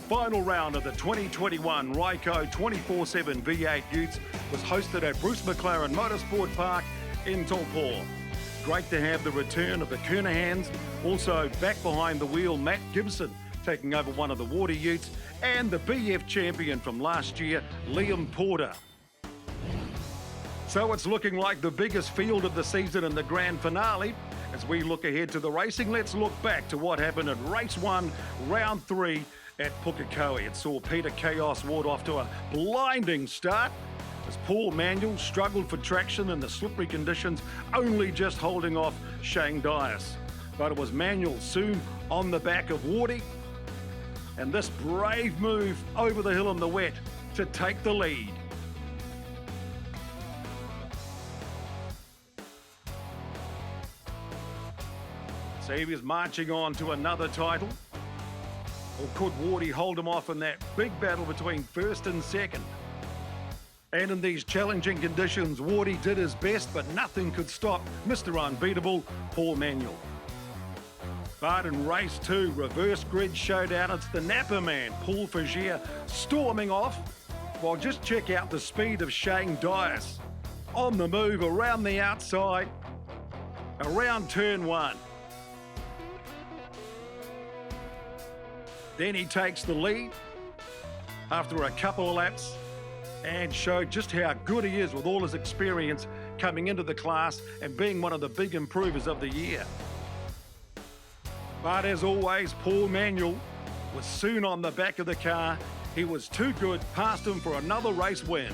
final round of the 2021 Ryco 24/7 V8 Utes was hosted at Bruce McLaren Motorsport Park in Taupo. Great to have the return of the Kernahans, also back behind the wheel Matt Gibson taking over one of the water utes, and the BF champion from last year, Liam Porter. So it's looking like the biggest field of the season in the grand finale. As we look ahead to the racing, let's look back to what happened in race 1, round 3 at Pukekohe. It saw Peter Chaos ward off to a blinding start as Paul Manuel struggled for traction in the slippery conditions, only just holding off Shane Dias. But it was Manuel soon on the back of Wardy, and this brave move over the hill in the wet to take the lead. So he was marching on to another title. Or could Wardy hold him off in that big battle between first and second? And in these challenging conditions, Wardy did his best, but nothing could stop Mr. Unbeatable, Paul Manuel. But in race 2, reverse grid showdown, it's the Napa man, Paul Fagier, storming off. Well, just check out the speed of Shane Dias. On the move around the outside, around turn 1. Then he takes the lead after a couple of laps and showed just how good he is with all his experience coming into the class and being one of the big improvers of the year. But as always, Paul Manuel was soon on the back of the car. He was too good, passed him for another race win.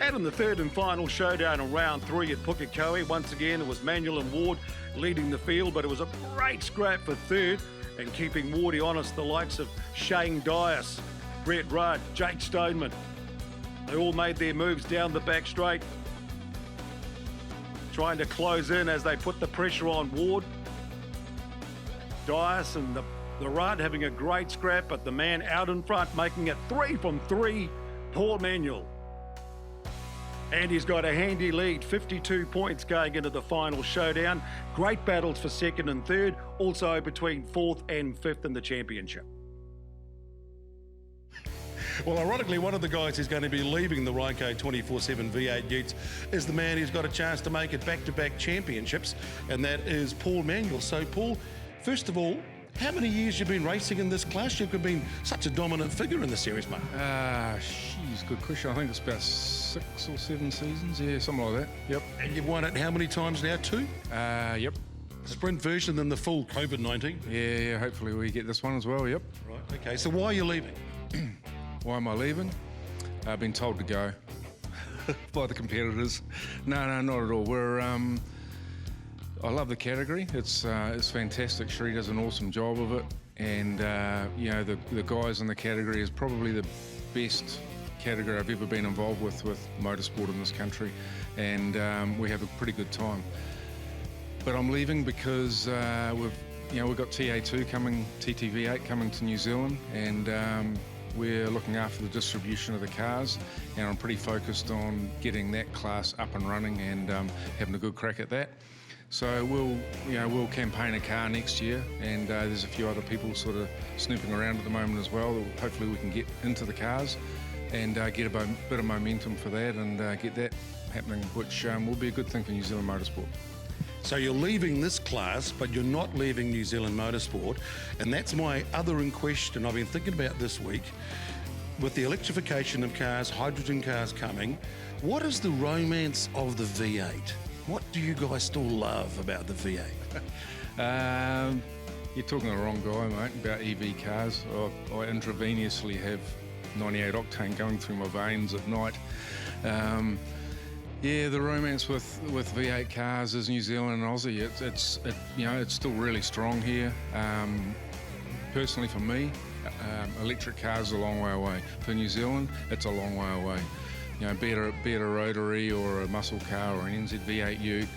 And in the third and final showdown in round 3 at Pukekohe, once again it was Manuel and Ward leading the field, but it was a great scrap for third and keeping Wardy honest, the likes of Shane Dias, Brett Rudd, Jake Stoneman. They all made their moves down the back straight, trying to close in as they put the pressure on Ward. Dias and the Rudd having a great scrap, but the man out in front making it 3 from 3, Paul Manuel. And he's got a handy lead, 52 points going into the final showdown. Great battles for second and third, also between 4th and 5th in the championship. Well, ironically, one of the guys who's going to be leaving the Ryco 24/7 V8 Utes is the man who's got a chance to make it back-to-back championships, and that is Paul Manuel. So, Paul, first of all, how many years you've been racing in this class? You've been such a dominant figure in the series, mate. Good question. I think it's about 6 or 7 seasons. Yeah, something like that. Yep. And you've won it how many times now? 2? Yep. Sprint version and the full COVID-19? Yeah, hopefully we get this one as well, yep. Right, okay. So why are you leaving? Why am I leaving? I've been told to go by the competitors. No, not at all. I love the category. It's fantastic. Sheree does an awesome job of it, and the guys in the category is probably the best category I've ever been involved with motorsport in this country, and we have a pretty good time. But I'm leaving because we've got TA2 coming, TTV8 coming to New Zealand, and we're looking after the distribution of the cars, and I'm pretty focused on getting that class up and running and having a good crack at that. So we'll campaign a car next year, and there's a few other people sort of snooping around at the moment as well. Hopefully we can get into the cars and get a bit of momentum for that and get that happening, which will be a good thing for New Zealand motorsport. So you're leaving this class, but you're not leaving New Zealand motorsport, and that's my other in question. I've been thinking about this week. With the electrification of cars, hydrogen cars coming, what is the romance of the V8? What do you guys still love about the V8? You're talking to the wrong guy, mate, about EV cars. I intravenously have 98 octane going through my veins at night. Yeah, the romance with V8 cars is New Zealand and Aussie. It's still really strong here. Personally, for me, electric cars are a long way away. For New Zealand, it's a long way away. Be it a rotary or a muscle car or an NZ V8 Ute,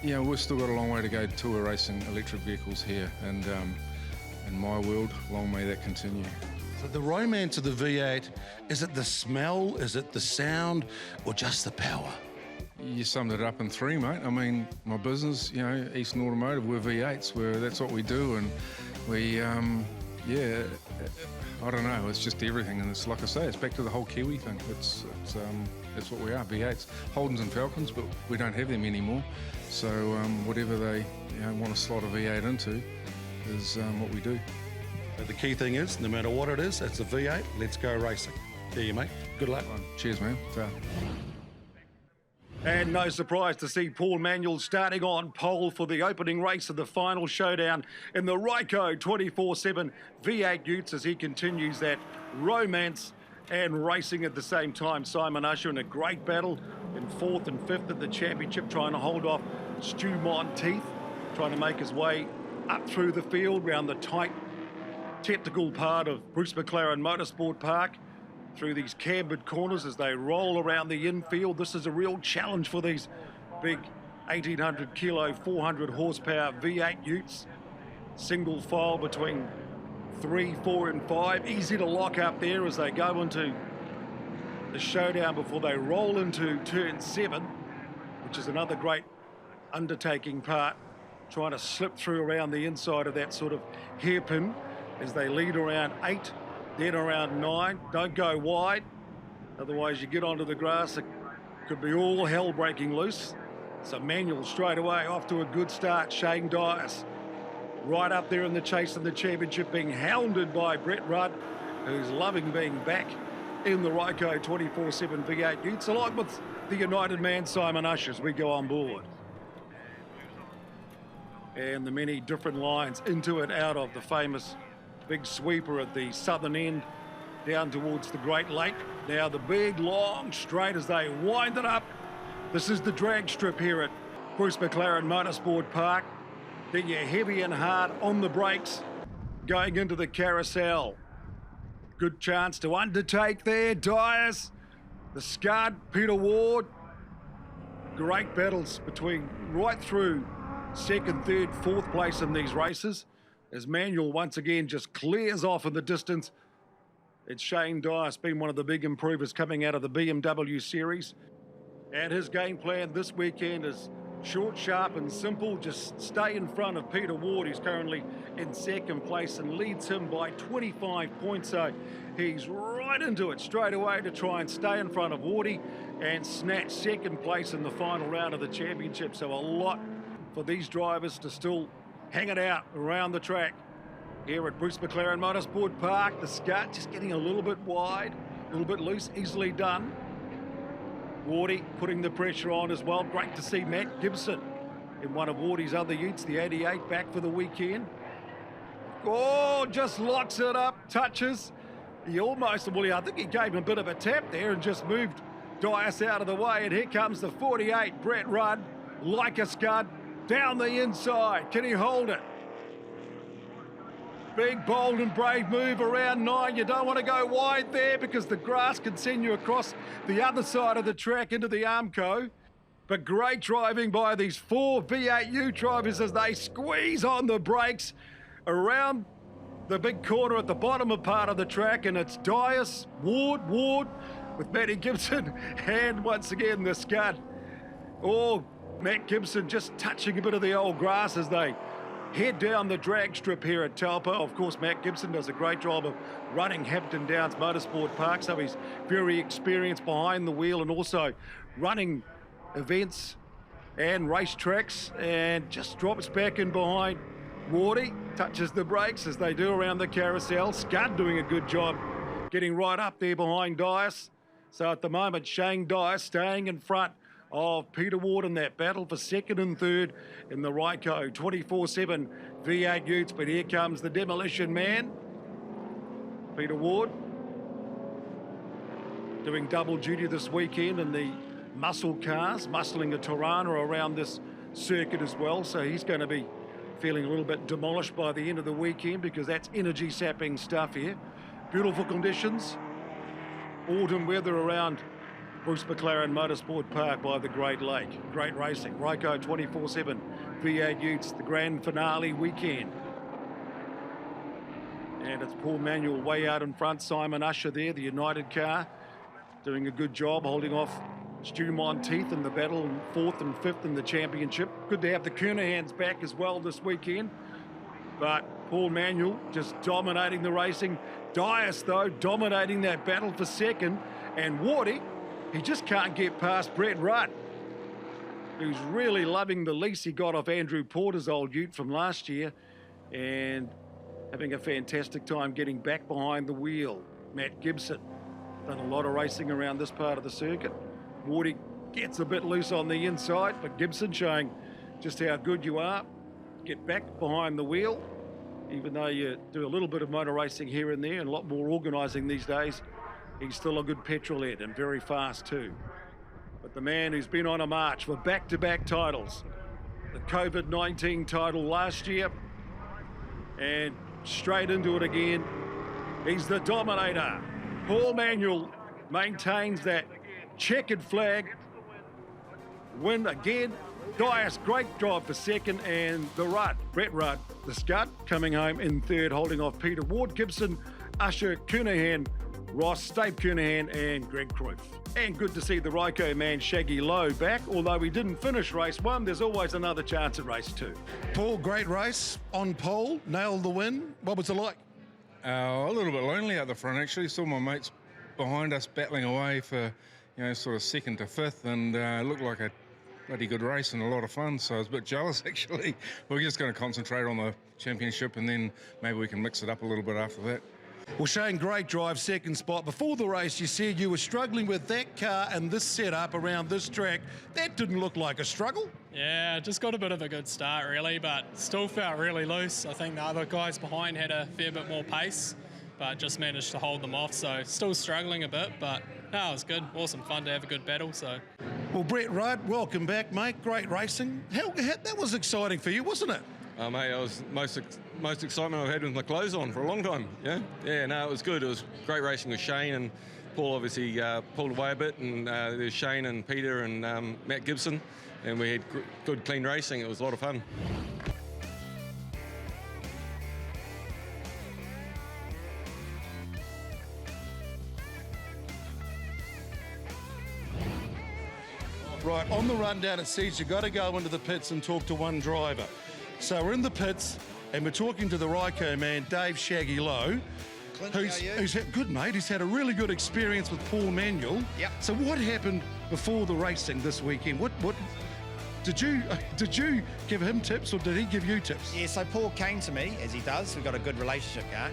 we've still got a long way to go till we're racing electric vehicles here. And in my world, long may that continue. So the romance of the V8, is it the smell, is it the sound, or just the power? You summed it up in three, mate. I mean, my business, you know, Eastern Automotive, we're V8s, that's what we do, and we, yeah, I don't know, it's just everything, and it's like I say, it's back to the whole Kiwi thing. It's what we are, V8s. Holdens and Falcons, but we don't have them anymore. So whatever they want to slot a V8 into is what we do. But the key thing is, no matter what it is, it's a V8, let's go racing. There you, mate. Good luck. Cheers, man. Ta. And no surprise to see Paul Manuel starting on pole for the opening race of the final showdown in the Ryco 24/7 V8 Utes as he continues that romance and racing at the same time. Simon Usher in a great battle in 4th and 5th at the championship, trying to hold off Stu Monteith, trying to make his way up through the field round the tight technical part of Bruce McLaren Motorsport Park, through these cambered corners as they roll around the infield. This is a real challenge for these big 1,800 kilo, 400 horsepower V8 Utes. Single file between 3, 4 and 5. Easy to lock up there as they go into the showdown before they roll into turn 7, which is another great undertaking part, trying to slip through around the inside of that sort of hairpin as they lead around 8. Then around 9, don't go wide, otherwise you get onto the grass, it could be all hell breaking loose. So Manuel straight away off to a good start. Shane Dias right up there in the chase of the championship, being hounded by Brett Rudd, who's loving being back in the Ryco 24/7 V8 Utes, along with the United man Simon Usher as we go on board. And the many different lines into and out of the famous big sweeper at the southern end down towards the Great Lake. Now the big long straight as they wind it up. This is the drag strip here at Bruce McLaren Motorsport Park. Then you're heavy and hard on the brakes going into the carousel. Good chance to undertake there. Dias, the Scud, Peter Ward. Great battles between right through 2nd, 3rd, 4th place in these races, as Manuel once again just clears off in the distance. It's Shane Dias, been one of the big improvers coming out of the BMW series. And his game plan this weekend is short, sharp and simple. Just stay in front of Peter Ward, who's currently in 2nd place and leads him by 25 points. So he's right into it straight away to try and stay in front of Wardy and snatch 2nd place in the final round of the championship. So a lot for these drivers to still hang it out around the track here at Bruce McLaren Motorsport Park. The Scud just getting a little bit wide, a little bit loose, easily done. Wardy putting the pressure on as well. Great to see Matt Gibson in one of Wardy's other Utes, the 88, back for the weekend. Oh, just locks it up, touches. He almost, well, I think he gave him a bit of a tap there and just moved Dias out of the way. And here comes the 48, Brett Rudd, like a Scud, down the inside. Can he hold it? Big, bold and brave move around 9. You don't want to go wide there because the grass can send you across the other side of the track into the Armco. But great driving by these 4 V8U drivers as they squeeze on the brakes around the big corner at the bottom of part of the track. And it's Dias, Ward with Matty Gibson and once again the Scud. Oh, Matt Gibson just touching a bit of the old grass as they head down the drag strip here at Taupo. Of course, Matt Gibson does a great job of running Hampton Downs Motorsport Park, so he's very experienced behind the wheel and also running events and race tracks, and just drops back in behind Wardy, touches the brakes as they do around the carousel. Scud doing a good job getting right up there behind Dias. So at the moment, Shane Dias staying in front of Peter Ward in that battle for 2nd and 3rd in the Ryco 24/7 V8 Utes. But here comes the demolition man, Peter Ward, doing double duty this weekend in the muscle cars, muscling a Tirana around this circuit as well. So he's going to be feeling a little bit demolished by the end of the weekend because that's energy sapping stuff here. Beautiful conditions, autumn weather around Bruce McLaren Motorsport Park by the Great Lake. Great racing. Ryco 24/7 V8 Utes, the grand finale weekend. And it's Paul Manuel way out in front. Simon Usher there, the United car, doing a good job holding off Stu Monteith in the battle, in 4th and 5th in the championship. Good to have the Kernahans back as well this weekend. But Paul Manuel just dominating the racing. Dias, though, dominating that battle for 2nd. And Wardy, he just can't get past Brett Rudd, who's really loving the lease he got off Andrew Porter's old ute from last year and having a fantastic time getting back behind the wheel. Matt Gibson done a lot of racing around this part of the circuit. Wardy gets a bit loose on the inside, but Gibson showing just how good you are. Get back behind the wheel, even though you do a little bit of motor racing here and there and a lot more organising these days. He's still a good petrol head and very fast too. But the man who's been on a march for back-to-back titles, the COVID-19 title last year, and straight into it again, he's the dominator. Paul Manuel maintains that checkered flag. Win again. Dias, great drive for 2nd, and the Rudd, Brett Rudd, the Scud, coming home in 3rd, holding off Peter Ward, Gibson, Usher, Kernahan, Ross, Stave Kernahan, and Greg Cruyff. And good to see the Ryco man Shaggy Lowe back. Although he didn't finish race 1, there's always another chance at race 2. Paul, great race on pole, nailed the win. What was it like? A little bit lonely at the front, actually. Saw my mates behind us battling away for, sort of 2nd to 5th, and it looked like a bloody good race and a lot of fun, so I was a bit jealous, actually. We're just going to concentrate on the championship, and then maybe we can mix it up a little bit after that. Well, Shane, great drive, 2nd spot. Before the race, you said you were struggling with that car and this setup around this track. That didn't look like a struggle. Yeah, just got a bit of a good start, really, but still felt really loose. I think the other guys behind had a fair bit more pace, but just managed to hold them off, so still struggling a bit, but no, it was good. Awesome fun to have a good battle, so. Well, Brett Rudd, welcome back, mate. Great racing. That was exciting for you, wasn't it? Mate, it was most excitement I've had with my clothes on for a long time. Yeah, no, it was good. It was great racing with Shane, and Paul obviously pulled away a bit, and there's Shane and Peter and Matt Gibson, and we had good, clean racing. It was a lot of fun. Right, on the rundown it says you've got to go into the pits and talk to one driver. So we're in the pits and we're talking to the Ryco man, Dave Shaggy Lowe, who's had, good mate, he's had a really good experience with Paul Manuel. Yep. So what happened before the racing this weekend? What did you give him tips or did he give you tips? Yeah, so Paul came to me, as he does. We've got a good relationship going.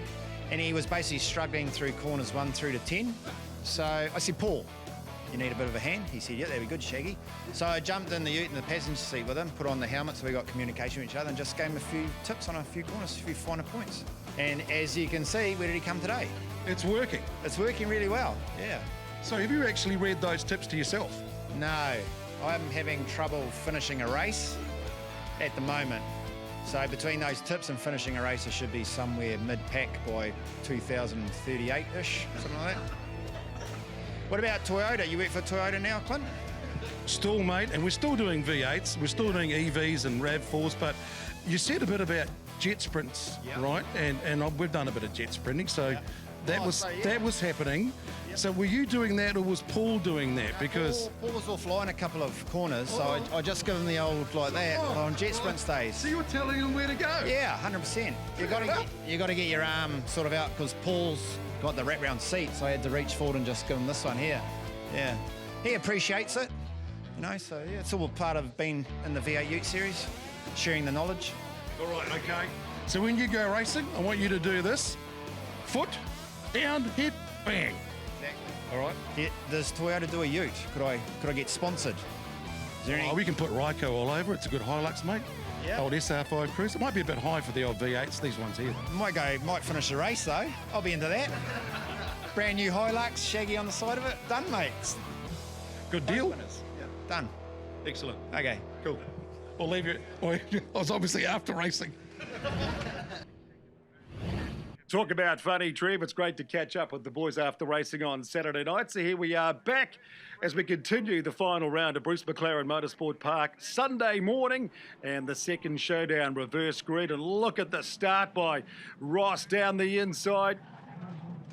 And he was basically struggling through corners 1 through to 10. So I said, Paul, you need a bit of a hand? He said, yeah, that'd be good, Shaggy. So I jumped in the ute in the passenger seat with him, put on the helmet so we got communication with each other, and just gave him a few tips on a few corners, a few finer points. And as you can see, where did he come today? It's working. It's working really well, yeah. So have you actually read those tips to yourself? No, I'm having trouble finishing a race at the moment. So between those tips and finishing a race, I should be somewhere mid-pack by 2038-ish, something like that. What about Toyota? You work for Toyota now, Clint? Still, mate, and we're still doing V8s, we're still doing EVs and RAV4s, but you said a bit about jet sprints, right? And we've done a bit of jet sprinting, so that was happening. Yep. So were you doing that or was Paul doing that? Because Paul was offline a couple of corners, so I just give him the old like that on jet sprint days. So you were telling him where to go? Yeah, 100%. You got to get your arm sort of out because Paul's got the wraparound seat, so I had to reach forward and just give him this one here. Yeah, he appreciates it, so yeah, it's all part of being in the V8 Utes Series, sharing the knowledge. All right, okay. So when you go racing, I want you to do this. Foot, down, hit, bang. Exactly. All right? Yeah, does Toyota do a ute? Could I get sponsored? Is there any? We can put Ryco all over. It's a good Hilux, mate. Yeah. Old SR5 Cruise. It might be a bit high for the old V8s, these ones here. Might finish the race though. I'll be into that. Brand new Hilux, Shaggy on the side of it. Done, mate. Good deal. Yeah. Done. Excellent. Okay. Cool. We'll leave you. I was obviously after racing. Talk about funny, Trev. It's great to catch up with the boys after racing on Saturday night. So here we are back as we continue the final round of Bruce McLaren Motorsport Park Sunday morning and the second showdown reverse grid. And look at the start by Ross down the inside.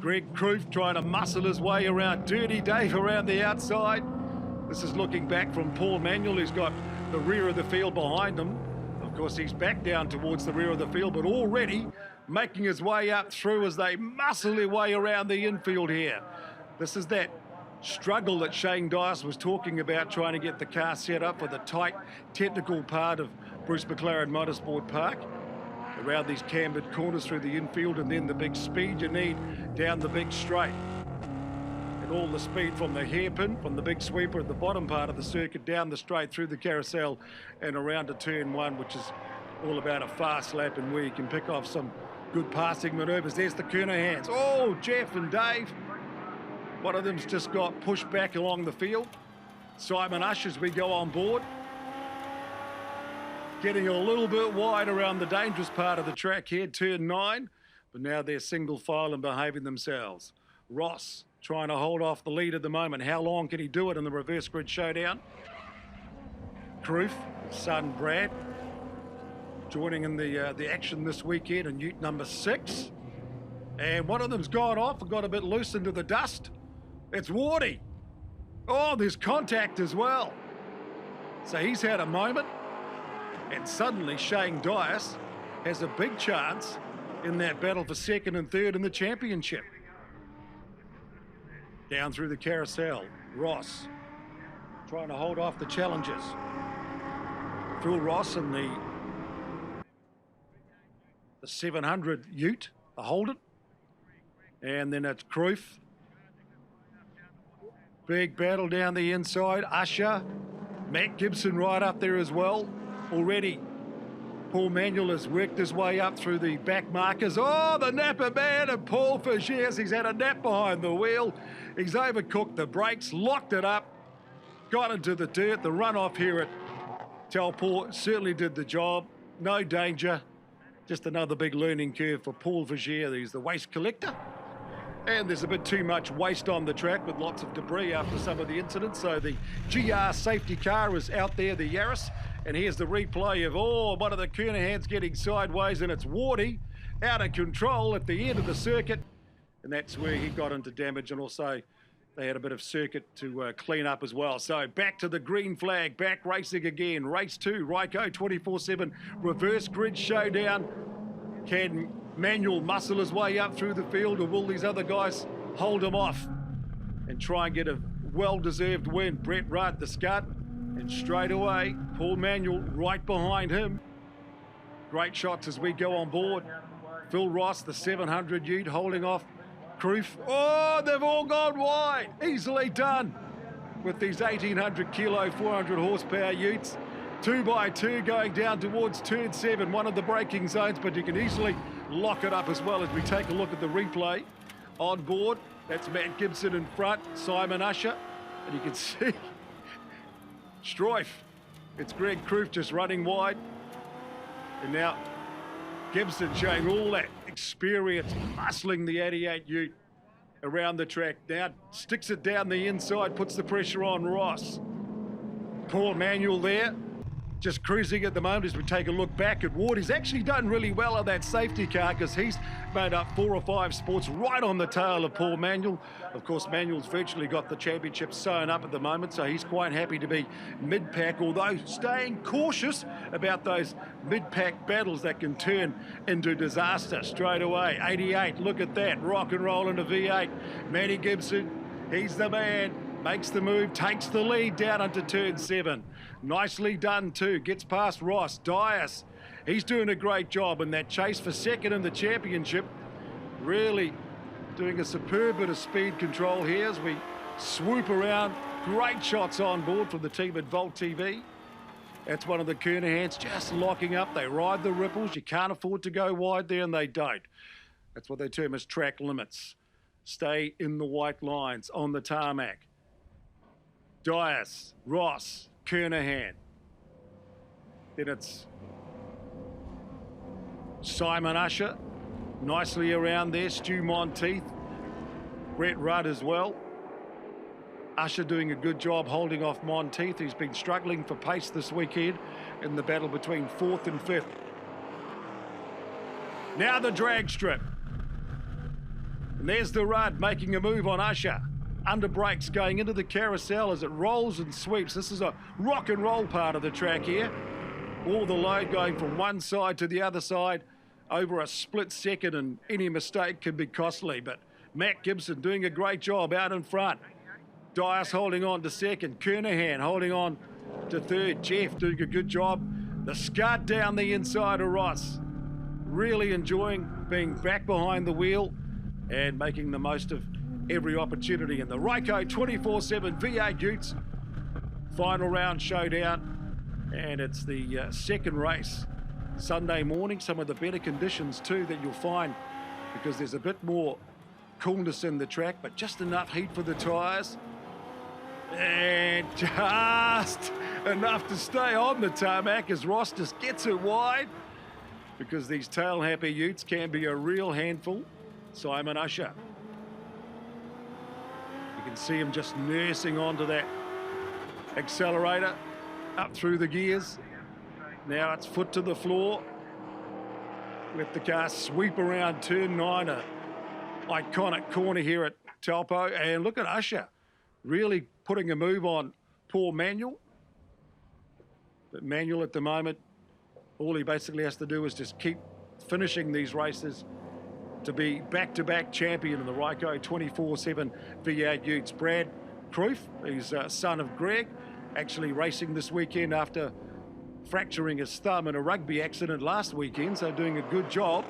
Greg Cruyff trying to muscle his way around. Dirty Dave around the outside. The This is looking back from Paul Manuel, who's got the rear of the field behind him. Of course, he's back down towards the rear of the field, but already making his way up through as they muscle their way around the infield here. This is that struggle that Shane Dias was talking about, trying to get the car set up for the tight technical part of Bruce McLaren Motorsport Park. Around these cambered corners through the infield, and then the big speed you need down the big straight. And all the speed from the hairpin, from the big sweeper at the bottom part of the circuit, down the straight through the carousel and around to turn one, which is all about a fast lap and where you can pick off some good passing manoeuvres. There's the Kernahans. Oh, Jeff and Dave. One of them's just got pushed back along the field. Simon Ush as we go on board. Getting a little bit wide around the dangerous part of the track here, turn 9. But now they're single file and behaving themselves. Ross trying to hold off the lead at the moment. How long can he do it in the reverse grid showdown? Kroof, son Brad, joining in the action this weekend in ute number 6. And one of them's gone off and got a bit loose into the dust. It's Wardy. Oh, there's contact as well. So he's had a moment. And suddenly Shane Dias has a big chance in that battle for second and third in the championship. Down through the carousel, Ross trying to hold off the challengers. Phil Ross in the 700 ute, the Holden. And then it's Kroof. Big battle down the inside. Usher, Matt Gibson right up there as well. Already, Paul Manuel has worked his way up through the back markers. Oh, the napper man of Paul Figiers. He's had a nap behind the wheel. He's overcooked the brakes, locked it up, got into the dirt. The runoff here at Taupo certainly did the job. No danger. Just another big learning curve for Paul Figier. He's the waste collector. And there's a bit too much waste on the track with lots of debris after some of the incidents. So the GR safety car is out there, the Yaris. And here's the replay of, one of the Kernahans getting sideways, and it's Wardy out of control at the end of the circuit. And that's where he got into damage, and also they had a bit of circuit to clean up as well. So back to the green flag, back racing again. Race 2, Ryko 24/7 reverse grid showdown. Can Manuel muscle his way up through the field, or will these other guys hold him off and try and get a well-deserved win? Brett Rudd, the Scud. And straight away, Paul Manuel right behind him. Great shots as we go on board. Phil Ross, the 700 ute, holding off Kroof. Oh, they've all gone wide. Easily done with these 1,800 kilo, 400 horsepower utes. 2 by 2 going down towards turn 7, one of the braking zones, but you can easily lock it up as well as we take a look at the replay. On board, that's Matt Gibson in front, Simon Usher, and you can see Stroif. It's Greg Kroof just running wide. And now Gibson showing all that experience, muscling the 88 ute around the track. Now sticks it down the inside, puts the pressure on Ross. Paul Manuel there, just cruising at the moment as we take a look back at Ward. He's actually done really well on that safety car because he's made up 4 or 5 spots right on the tail of Paul Manuel. Of course, Manuel's virtually got the championship sewn up at the moment, so he's quite happy to be mid-pack, although staying cautious about those mid-pack battles that can turn into disaster straight away. 88, look at that, rock and roll into V8. Matty Gibson, he's the man. Makes the move, takes the lead down into turn 7. Nicely done too, gets past Ross. Dias, he's doing a great job in that chase for second in the championship. Really doing a superb bit of speed control here as we swoop around. Great shots on board from the team at Volt TV. That's one of the Kernahans just locking up. They ride the ripples. You can't afford to go wide there, and they don't. That's what they term as track limits. Stay in the white lines on the tarmac. Dias, Ross, Kernahan. Then it's Simon Usher, nicely around there. Stu Monteith, Brett Rudd as well. Usher doing a good job holding off Monteith, who's been struggling for pace this weekend in the battle between 4th and 5th. Now the drag strip. And there's the Rudd making a move on Usher. under brakes going into the carousel as it rolls and sweeps. This is a rock and roll part of the track here. All the load going from one side to the other side over a split second, and any mistake can be costly. But Matt Gibson doing a great job out in front. Dias holding on to second. Kernahan holding on to third. Jeff doing a good job. The Scud down the inside of Ross. Really enjoying being back behind the wheel and making the most of every opportunity. In the Ryco 24/7 V8 Utes final round showdown, and it's the second race Sunday morning. Some of the better conditions too that you'll find, because there's a bit more coolness in the track, but just enough heat for the tyres and just enough to stay on the tarmac as Ross just gets it wide, because these tail happy Utes can be a real handful. Simon Usher, you can see him just nursing onto that accelerator up through the gears. Now it's foot to the floor. Let the car sweep around turn 9, a iconic corner here at Taupo. And look at Usher really putting a move on poor Manuel. But Manuel at the moment, all he basically has to do is just keep finishing these races to be back-to-back champion in the Ryco 24/7 V8 Utes. Brad Proof, he's son of Greg, actually racing this weekend after fracturing his thumb in a rugby accident last weekend, so doing a good job.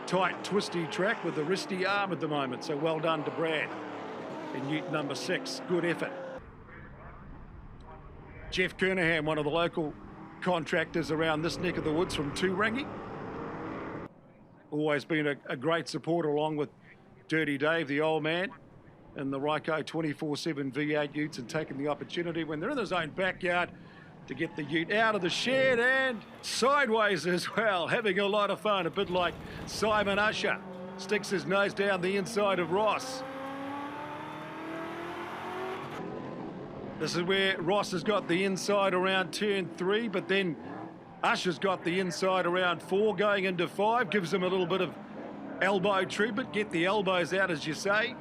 Tight, twisty track with a wristy arm at the moment, so well done to Brad in Ute number 6. Good effort. Jeff Kernahan, one of the local contractors around this neck of the woods from Turangi. Always been a great supporter, along with Dirty Dave, the old man, in the Ryco 24/7 V8 Utes, and taking the opportunity when they're in his own backyard to get the Ute out of the shed and sideways as well. Having a lot of fun, a bit like Simon Usher. Sticks his nose down the inside of Ross. This is where Ross has got the inside around turn 3, but then Usher's got the inside around 4 going into 5. Gives him a little bit of elbow treatment. Get the elbows out, as you say.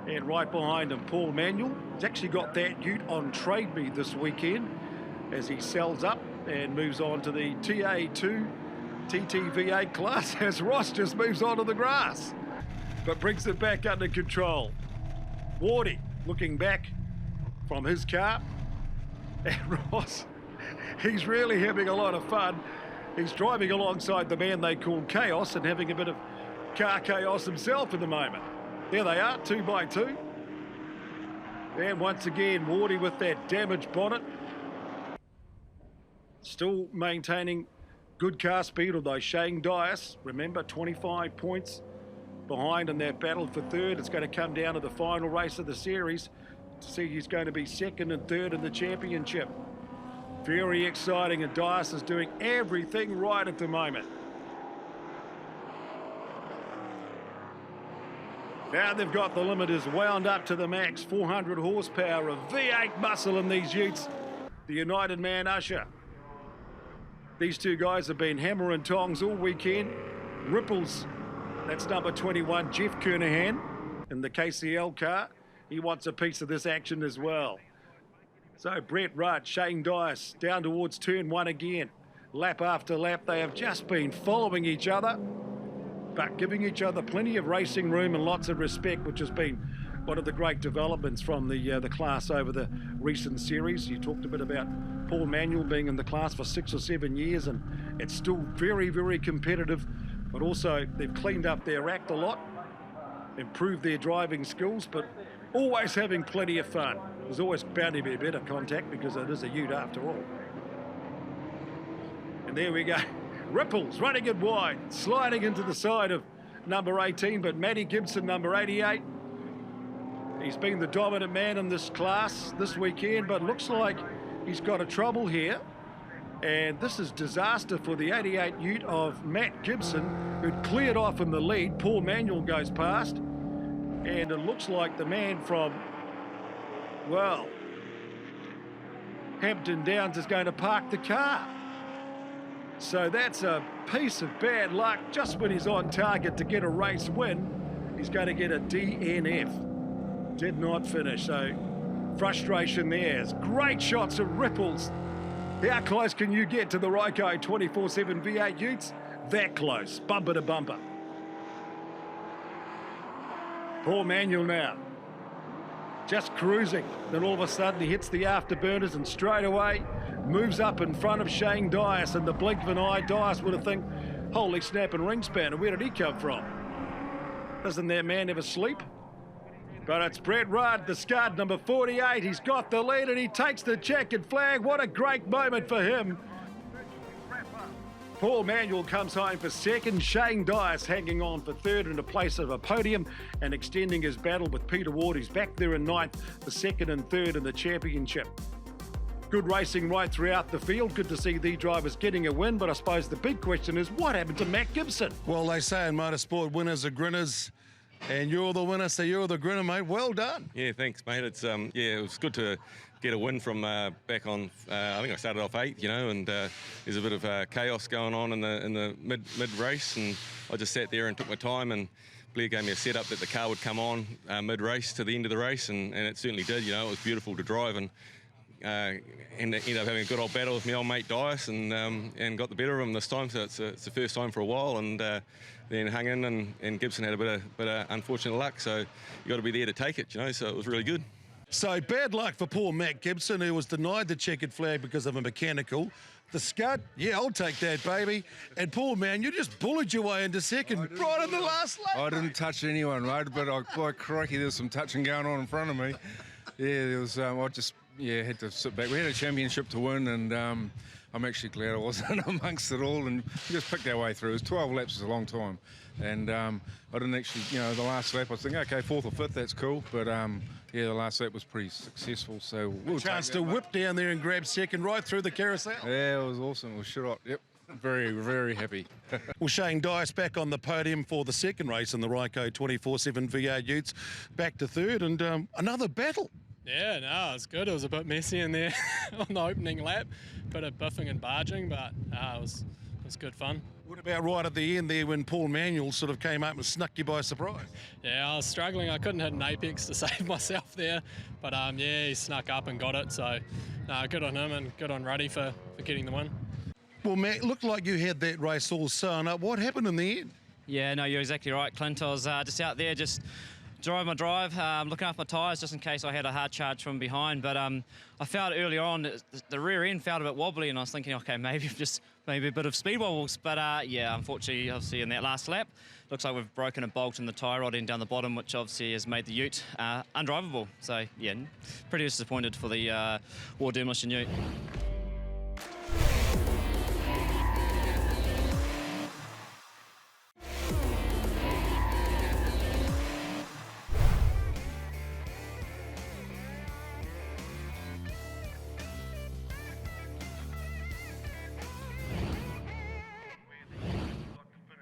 And right behind him, Paul Manuel. He's actually got that Ute on Trade Me this weekend as he sells up and moves on to the TA2 TTV8 class as Ross just moves on to the grass, but brings it back under control. Wardy looking back from his car, and Ross, he's really having a lot of fun. He's driving alongside the man they call Chaos and having a bit of car chaos himself at the moment. There they are, 2 by 2. And once again, Wardy with that damaged bonnet. Still maintaining good car speed, although Shane Dias, remember, 25 points behind in that battle for third. It's going to come down to the final race of the series to see who's going to be second and third in the championship. Very exciting, and Dias is doing everything right at the moment. Now they've got the limiters wound up to the max, 400 horsepower of V8 muscle in these Utes. The United Man Usher. These two guys have been hammer and tongs all weekend. Ripples, that's number 21, Jeff Kernahan, in the KCL car. He wants a piece of this action as well. So Brett Rudd, Shane Dias, down towards turn 1 again. Lap after lap, they have just been following each other, but giving each other plenty of racing room and lots of respect, which has been one of the great developments from the class over the recent series. You talked a bit about Paul Manuel being in the class for 6 or 7 years, and it's still very, very competitive, but also they've cleaned up their act a lot, improved their driving skills, but always having plenty of fun. There's always bound to be a bit of contact because it is a Ute after all. And there we go. Ripples running it wide, sliding into the side of number 18, but Matty Gibson, number 88. He's been the dominant man in this class this weekend, but looks like he's got a trouble here. And this is disaster for the 88 Ute of Matt Gibson, who'd cleared off in the lead. Paul Manuel goes past. And it looks like the man from, well, Hampton Downs is going to park the car. So that's a piece of bad luck. Just when he's on target to get a race win, he's going to get a DNF. Did not finish, so frustration there. Great shots of ripples. How close can you get to the Ryco 24/7 V8 Utes? That close, bumper to bumper. Paul Manuel now, just cruising. Then all of a sudden he hits the afterburners and straight away moves up in front of Shane Dias. In the blink of an eye, Dias would have think, holy snap and ring span, and where did he come from? Doesn't that man ever sleep? But it's Brett Rudd, the Scud, number 48. He's got the lead and he takes the checkered flag. What a great moment for him. Paul Manuel comes home for second. Shane Dias hanging on for third in a place of a podium and extending his battle with Peter Ward. He's back there in ninth, the second and third in the championship. Good racing right throughout the field. Good to see the drivers getting a win. But I suppose the big question is, what happened to Matt Gibson? Well, they say in motorsport, winners are grinners. And you're the winner, so you're the grinner, mate. Well done. Yeah, thanks, mate. It's it was good to get a win from back on. I think I started off 8th, and there's a bit of chaos going on in the mid race, and I just sat there and took my time. And Blair gave me a setup that the car would come on mid race to the end of the race, and it certainly did. It was beautiful to drive, and ended up having a good old battle with my old mate Dias, and got the better of him this time. So it's the first time for a while, and then hung in, and Gibson had a bit of unfortunate luck. So you got to be there to take it, So it was really good. So bad luck for poor Matt Gibson, who was denied the checkered flag because of a mechanical. The Scud, yeah, I'll take that, baby. And Paul, man, you just bullied your way into second right in the last lap. I didn't touch anyone, mate, but by crikey, there's some touching going on in front of me. Yeah, there was. I just had to sit back. We had a championship to win, and I'm actually glad I wasn't amongst it all, and we just picked our way through. It was 12 laps is a long time, and I didn't actually, the last lap I was thinking, okay, 4th or 5th, that's cool, but the last lap was pretty successful, so we'll chance take to that, whip down there and grab second right through the carousel. Yeah, it was awesome. It was shot. Yep. Very, very happy. Well, Shane Dias back on the podium for the second race in the Ryco 24/7 V8 Utes, back to third, and another battle. Yeah, no, it was good. It was a bit messy in there on the opening lap, bit of biffing and barging, but it was good fun. What about right at the end there when Paul Manuel sort of came up and snuck you by surprise? Yeah, I was struggling. I couldn't hit an apex to save myself there, but he snuck up and got it. So, good on him and good on Ruddy for getting the win. Well, Matt, it looked like you had that race all sewn up. What happened in the end? Yeah, no, you're exactly right, Clint. I was just out there, just driving my drive, looking after my tyres just in case I had a hard charge from behind. But I felt early on the rear end felt a bit wobbly, and I was thinking, okay, maybe a bit of speed wobbles. But unfortunately, obviously in that last lap, looks like we've broken a bolt in the tyre rod end down the bottom, which obviously has made the Ute undrivable. So yeah, pretty disappointed for the War Demolition Ute.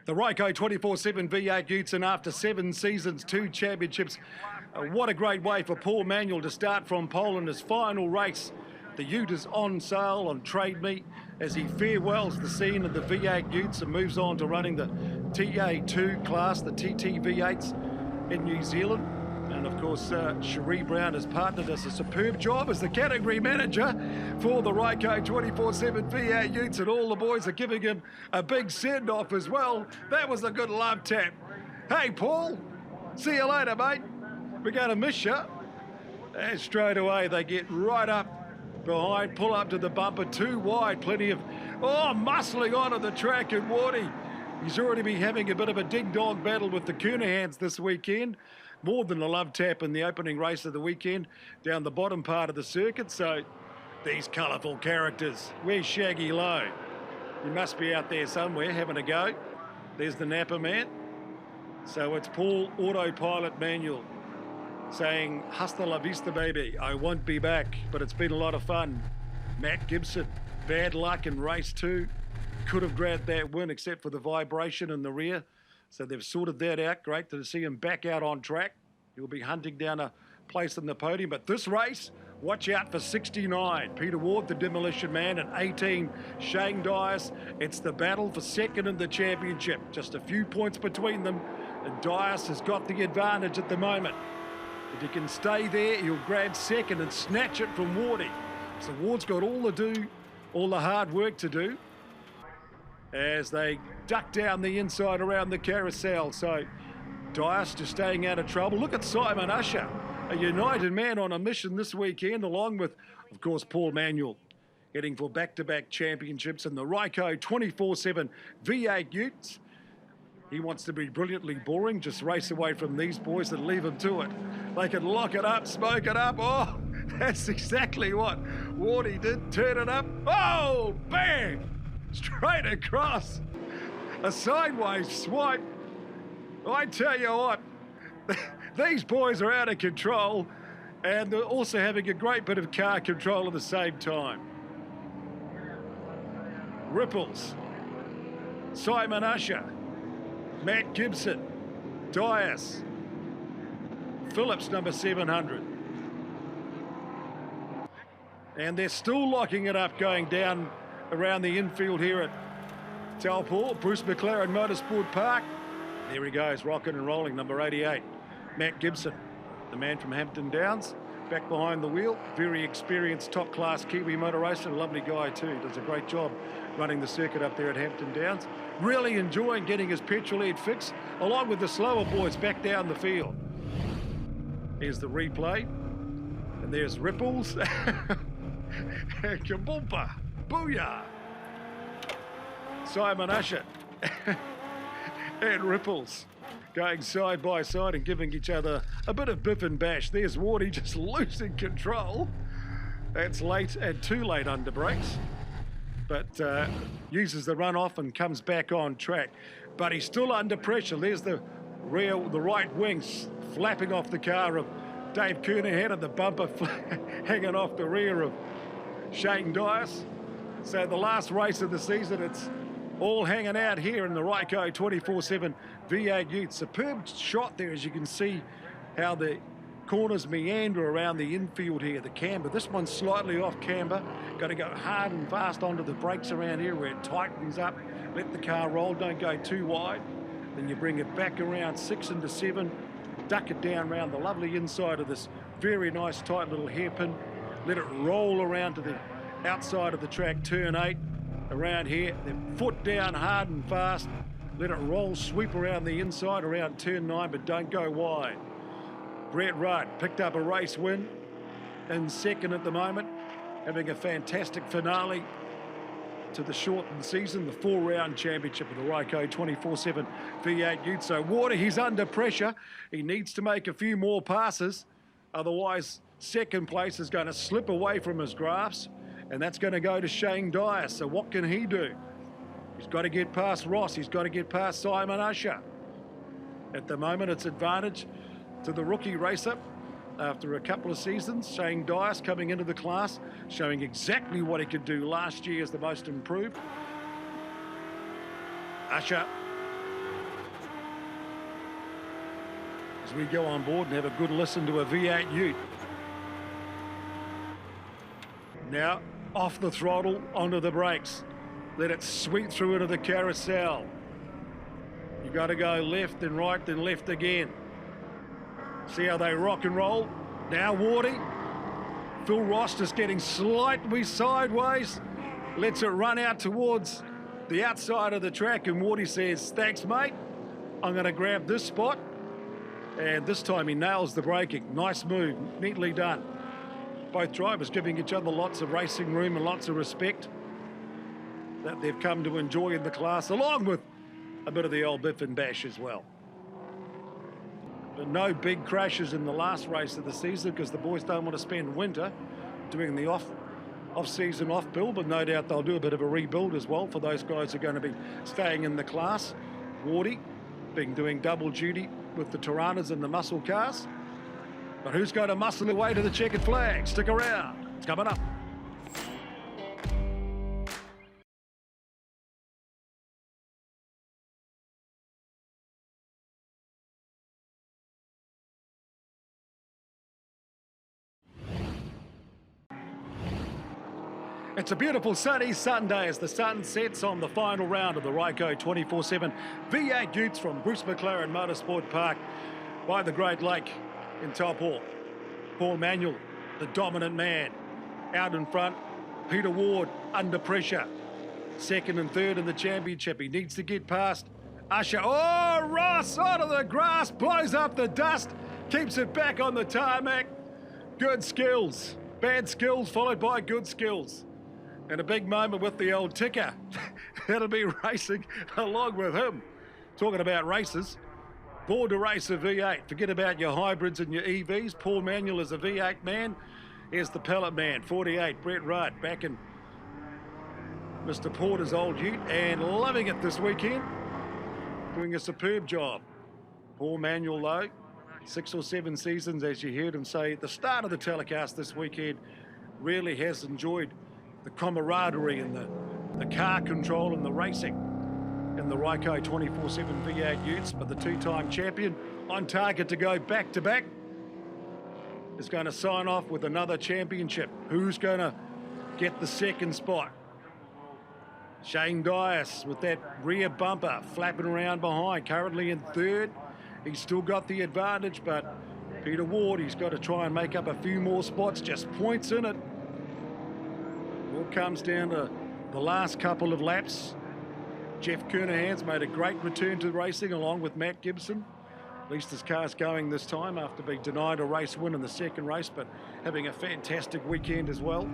The Ryco 24/7 V8 Utes, and after 7 seasons, 2 championships, what a great way for Paul Manuel to start from pole in his final race. The Ute is on sale on Trade Me as he farewells the scene of the V8 Utes and moves on to running the TA2 class, the TT V8s in New Zealand. And of course, Cherie Brown has partnered us a superb job as the category manager for the Ryco 24/7 V8 Utes, and all the boys are giving him a big send-off as well. That was a good love tap. Hey, Paul, see you later, mate. We're going to miss you. And straight away, they get right up behind, pull up to the bumper, too wide, plenty of, muscling onto the track, and Wardy, he's already been having a bit of a ding-dong battle with the Coonahans this weekend. More than a love tap in the opening race of the weekend down the bottom part of the circuit. So these colourful characters. Where's Shaggy Lowe? He must be out there somewhere having a go. There's the Napa man. So it's Paul Autopilot Manuel saying, hasta la vista, baby. I won't be back, but it's been a lot of fun. Matt Gibson, bad luck in race 2. Could have grabbed that win except for the vibration in the rear. So they've sorted that out. Great to see him back out on track. He'll be hunting down a place in the podium. But this race, watch out for 69. Peter Ward, the Demolition Man, and 18, Shane Dias. It's the battle for second in the championship. Just a few points between them. And Dias has got the advantage at the moment. If he can stay there, he'll grab second and snatch it from Wardy. So Ward's got all the hard work to do as they duck down the inside around the carousel. So Dias just staying out of trouble. Look at Simon Usher, a United man on a mission this weekend, along with, of course, Paul Manuel, heading for back-to-back championships in the Ryco 24/7 V8 Utes. He wants to be brilliantly boring, just race away from these boys and leave them to it. They can lock it up, smoke it up. Oh, that's exactly what Wardy did. Turn it up. Oh, bang! Straight across. A sideways swipe. I tell you what, these boys are out of control, and they're also having a great bit of car control at the same time. Ripples, Simon Usher, Matt Gibson, Dias, Phillips number 700. And they're still locking it up going down around the infield here at Taupo, Bruce McLaren Motorsport Park. There he goes, rocking and rolling, number 88. Matt Gibson, the man from Hampton Downs, back behind the wheel. Very experienced, top-class Kiwi motor racer. Lovely guy too, does a great job running the circuit up there at Hampton Downs. Really enjoying getting his petrol head fixed, along with the slower boys back down the field. Here's the replay. And there's Ripples. Kaboompa. Booyah. Simon Usher and Ripples going side by side and giving each other a bit of biff and bash. There's Wardy just losing control. That's late and too late under brakes, but uses the runoff and comes back on track. But he's still under pressure. There's the right wings flapping off the car of Dave Kernahan and the bumper hanging off the rear of Shane Dias. So the last race of the season, it's all hanging out here in the Ryco 24/7 V8 Utes. Superb shot there, as you can see how the corners meander around the infield here, the camber. This one's slightly off camber. Got to go hard and fast onto the brakes around here where it tightens up. Let the car roll, don't go too wide. Then you bring it back around 6 into 7, duck it down around the lovely inside of this very nice tight little hairpin. Let it roll around to the outside of the track, turn 8. Around here, then foot down hard and fast. Let it roll, sweep around the inside, around turn 9, but don't go wide. Brett Rudd picked up a race win in second at the moment, having a fantastic finale to the shortened season, the 4-round championship of the Ryco 24/7 V8 Utes. So Water, he's under pressure. He needs to make a few more passes, otherwise second place is going to slip away from his grasp. And that's going to go to Shane Dias. So what can he do? He's got to get past Ross. He's got to get past Simon Usher. At the moment, it's advantage to the rookie racer. After a couple of seasons, Shane Dias coming into the class, showing exactly what he could do last year as the most improved. Usher, as we go on board and have a good listen to a V8 Ute. Now, off the throttle, onto the brakes. Let it sweep through into the carousel. You got to go left, then right, then left again. See how they rock and roll? Now Wardy. Phil Ross just getting slightly sideways. Lets it run out towards the outside of the track, and Wardy says, thanks, mate. I'm going to grab this spot. And this time he nails the braking. Nice move, neatly done. Both drivers giving each other lots of racing room and lots of respect that they've come to enjoy in the class, along with a bit of the old biff and bash as well. But no big crashes in the last race of the season because the boys don't want to spend winter doing the off-season off-build, but no doubt they'll do a bit of a rebuild as well for those guys who are going to be staying in the class. Wardy doing double duty with the Tiranas and the muscle cars. But who's going to muscle their way to the checkered flag? Stick around. It's coming up. It's a beautiful sunny Sunday as the sun sets on the final round of the Ryco 24/7 V8 Utes from Bruce McLaren Motorsport Park by the Great Lake in Taupo. Paul Manuel, the dominant man. Out in front, Peter Ward under pressure. Second and third in the championship. He needs to get past Usher. Oh, Ross out of the grass, blows up the dust, keeps it back on the tarmac. Good skills. Bad skills followed by good skills. And a big moment with the old ticker. That'll be racing along with him. Talking about races. Born to race a V8. Forget about your hybrids and your EVs. Paul Manuel is a V8 man. Here's the pellet man, 48, Brett Rudd, back in Mr. Porter's old ute and loving it this weekend. Doing a superb job. Paul Manuel, though, 6 or 7 seasons, as you heard him say at the start of the telecast this weekend, really has enjoyed the camaraderie and the car control and the racing in the Ryco 24/7 V8 Utes. But the 2-time champion on target to go back-to-back is going to sign off with another championship. Who's going to get the second spot? Shane Dias with that rear bumper flapping around behind, currently in third. He's still got the advantage, but Peter Ward, he's got to try and make up a few more spots, just points in it. All comes down to the last couple of laps. Jeff Kernahan's made a great return to racing along with Matt Gibson. At least his car's going this time after being denied a race win in the second race, but having a fantastic weekend as well.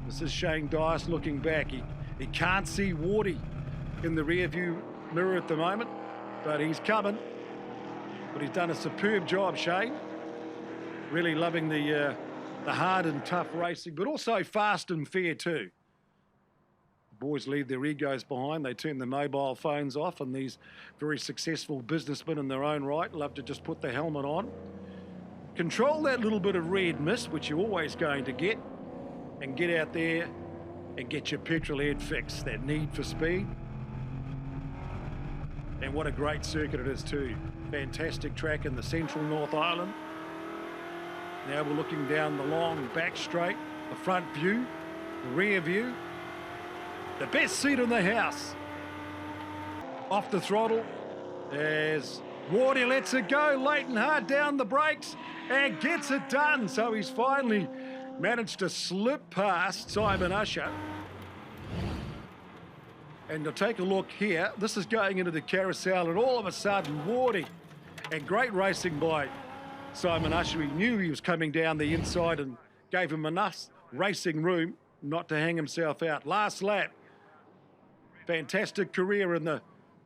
This is Shane Dias looking back. He can't see Wardy in the rear view mirror at the moment, but he's coming. But he's done a superb job, Shane. Really loving the hard and tough racing, but also fast and fair too. The boys leave their egos behind. They turn their mobile phones off, and these very successful businessmen in their own right love to just put the helmet on. Control that little bit of red mist, which you're always going to get, and get out there and get your petrol head fixed, that need for speed. And what a great circuit it is too. Fantastic track in the central North Island. Now we're looking down the long back straight, the front view, the rear view. The best seat in the house. Off the throttle as Wardy lets it go, Leighton hard down the brakes and gets it done. So he's finally managed to slip past Simon Usher. And to take a look here, this is going into the carousel, and all of a sudden Wardy, and great racing by Simon Usher. He knew he was coming down the inside and gave him enough racing room not to hang himself out. Last lap. Fantastic career in the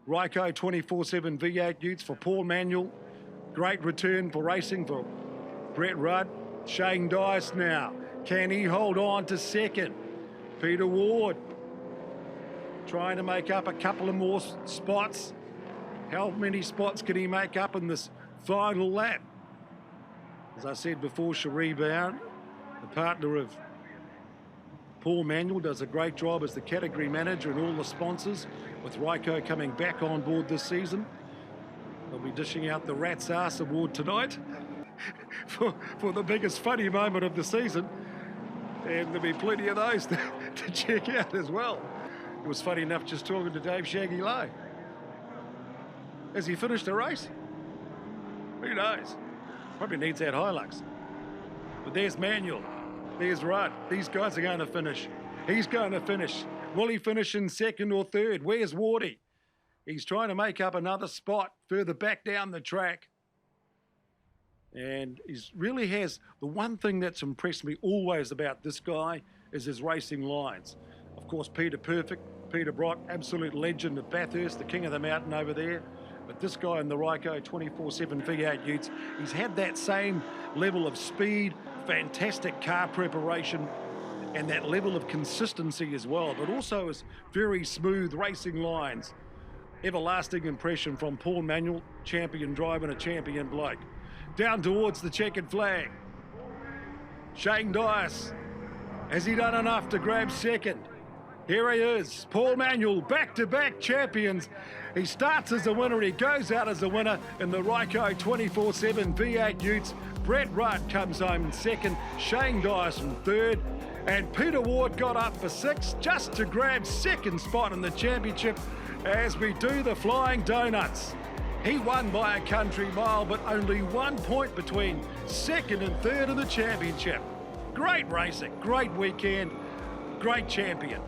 Ryco 24/7 V8 Utes for Paul Manuel. Great return for racing for Brett Rudd. Shane Dias now. Can he hold on to second? Peter Ward trying to make up a couple of more spots. How many spots can he make up in this final lap? As I said before, Cherie Bound, the partner of Paul Manuel, does a great job as the category manager and all the sponsors, with Ryco coming back on board this season. They'll be dishing out the Rat's Ass Award tonight for the biggest funny moment of the season. And there'll be plenty of those to check out as well. It was funny enough just talking to Dave Shaggy Lowe. Has he finished the race? Who knows? Probably needs that Hilux. But there's Manuel. There's Rudd. These guys are going to finish. He's going to finish. Will he finish in second or third? Where's Wardy? He's trying to make up another spot further back down the track. And he really has, the one thing that's impressed me always about this guy is his racing lines. Of course, Peter Perfect, Peter Brock, absolute legend of Bathurst, the king of the mountain over there. But this guy in the Ryco 24/7 V8 Utes, he's had that same level of speed, fantastic car preparation, and that level of consistency as well, but also his very smooth racing lines. Everlasting impression from Paul Manuel, champion driver and a champion bloke. Down towards the checkered flag. Shane Dias, has he done enough to grab second? Here he is, Paul Manuel, back-to-back champions. He starts as a winner, he goes out as a winner in the Ryco 24/7 V8 Utes. Brett Rudd comes home in second, Shane Dias in third, and Peter Ward got up for sixth just to grab second spot in the championship as we do the Flying Donuts. He won by a country mile, but only 1 point between second and third in the championship. Great racing, great weekend, great champion.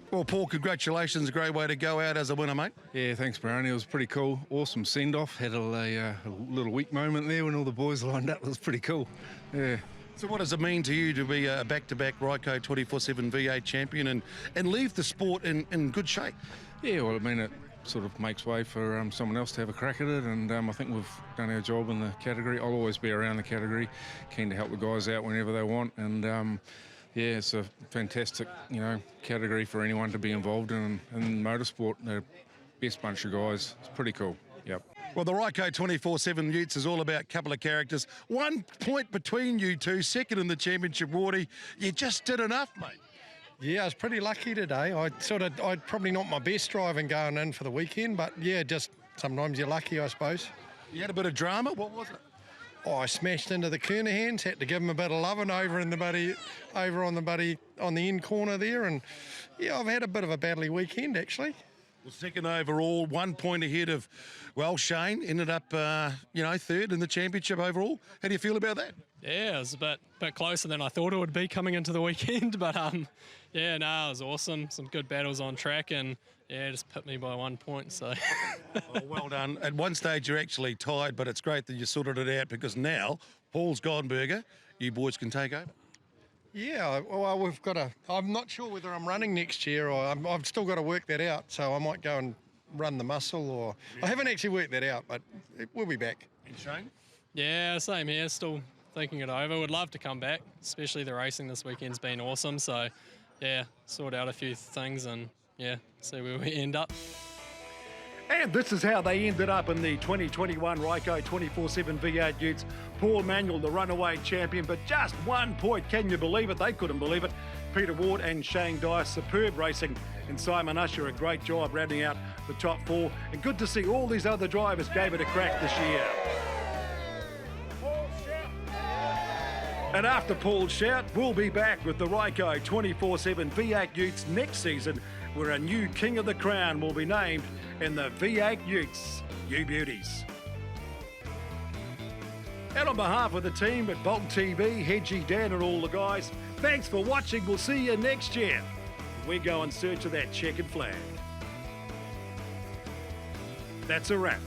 Well, Paul, congratulations. A great way to go out as a winner, mate. Yeah, thanks, Barney. It was pretty cool. Awesome send-off. Had a little weak moment there when all the boys lined up. It was pretty cool. Yeah. So what does it mean to you to be a back-to-back Ryco 24/7 V8 champion and leave the sport in good shape? Yeah, well, I mean, it sort of makes way for someone else to have a crack at it, and I think we've done our job in the category. I'll always be around the category, keen to help the guys out whenever they want, and yeah, it's a fantastic, category for anyone to be involved in motorsport. They're the best bunch of guys. It's pretty cool. Yep. Well, the Ryco 24/7 Utes is all about a couple of characters. 1 point between you two, second in the championship, Wardy. You just did enough, mate. Yeah, I was pretty lucky today. I'd probably not my best driving going in for the weekend, but yeah, just sometimes you're lucky, I suppose. You had a bit of drama. What was it? Oh, I smashed into the Kernahans, had to give them a bit of loving over on the end corner there, and yeah, I've had a bit of a battly weekend actually. Well, second overall, 1 point ahead of, well, Shane ended up, third in the championship overall. How do you feel about that? Yeah, it was a bit closer than I thought it would be coming into the weekend, but yeah, no, it was awesome. Some good battles on track, and yeah, just put me by 1 point. So Oh, well done. At one stage, you're actually tied, but it's great that you sorted it out because now Paul's gone burger. You boys can take over. Yeah, well, I'm not sure whether I'm running next year or I've still got to work that out, so I might go and run the muscle or... I haven't actually worked that out, but we'll be back. And Shane? yeah, same here. Still thinking it over. Would love to come back, especially the racing this weekend's been awesome. So yeah, sort out a few things and yeah, see where we end up. And this is how they ended up in the 2021 Ryco 24/7 V8 Utes. Paul Manuel, the runaway champion, but just 1 point. Can you believe it? They couldn't believe it. Peter Ward and Shane Dye, superb racing. And Simon Usher, a great job rounding out the top four. And good to see all these other drivers gave it a crack this year. And after Paul's shout, we'll be back with the Ryco 24/7 V8 Utes next season, where a new King of the Crown will be named in the V8 Utes. You beauties. And on behalf of the team at Bolt TV, Hedgie, Dan and all the guys, thanks for watching. We'll see you next year. We go in search of that checkered flag. That's a wrap.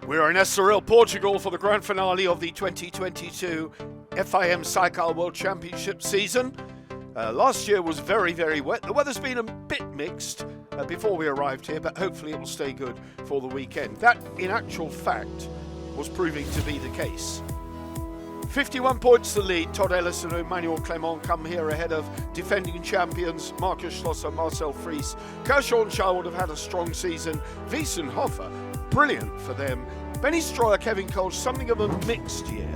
We are in Estoril, Portugal for the grand finale of the 2022 FIM Sidecar World Championship season. Last year was very, very wet. The weather's been a bit mixed before we arrived here, but hopefully it will stay good for the weekend. That, in actual fact, was proving to be the case. 51 points to lead. Todd Ellis and Emmanuel Clement come here ahead of defending champions Marcus Schlosser, Marcel Fries. Kershaw and Charles would have had a strong season. Wies and Hoffer, brilliant for them. Benny Stroyer, Kevin Cole, something of a mixed year.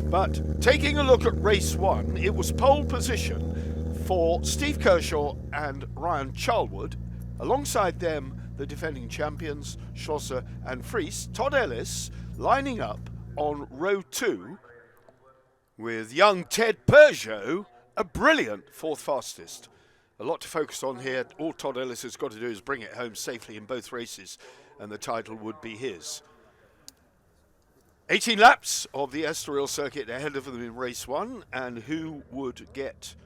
But taking a look at race one, it was pole position for Steve Kershaw and Ryan Charlwood. Alongside them, the defending champions, Schlosser and Fries. Todd Ellis lining up on row two with young Ted Peugeot, a brilliant fourth fastest. A lot to focus on here. All Todd Ellis has got to do is bring it home safely in both races, and the title would be his. 18 laps of the Estoril circuit ahead of them in race one, and who would get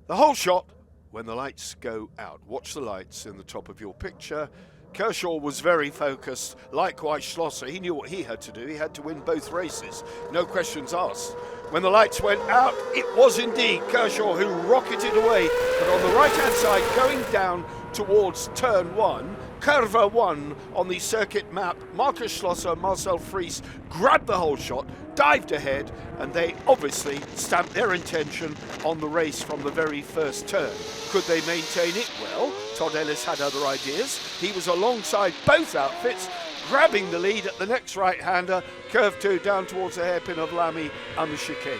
the whole shot when the lights go out? Watch the lights in the top of your picture. Kershaw was very focused, likewise Schlosser. He knew what he had to do. He had to win both races, no questions asked. When the lights went out, it was indeed Kershaw who rocketed away, but on the right-hand side, going down towards turn one, Curva 1 on the circuit map, Marcus Schlosser, Marcel Fries grabbed the whole shot, dived ahead, and they obviously stamped their intention on the race from the very first turn. Could they maintain it? Well, Todd Ellis had other ideas. He was alongside both outfits, grabbing the lead at the next right-hander, curve 2 down towards the hairpin of Lamy and the chicane.